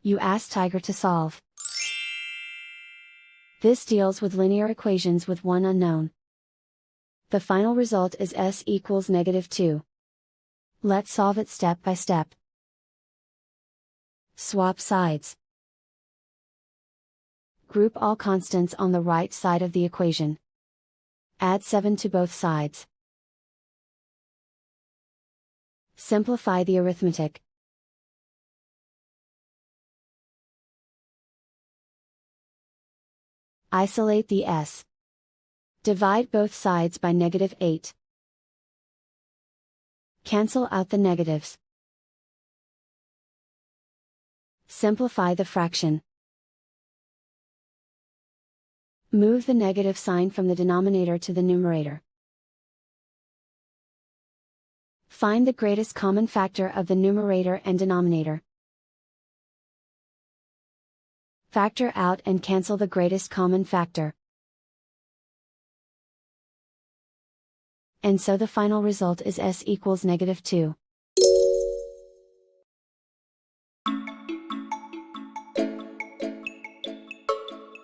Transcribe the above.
You ask Tiger to solve. This deals with linear equations with one unknown. The final result is s equals -2. Let's solve it step by step. Swap sides. Group all constants on the right side of the equation. Add 7 to both sides. Simplify the arithmetic. Isolate the s. Divide both sides by -8. Cancel out the negatives. Simplify the fraction. Move the negative sign from the denominator to the numerator. Find the greatest common factor of the numerator and denominator. Factor out and cancel the greatest common factor. And so the final result is s equals -2.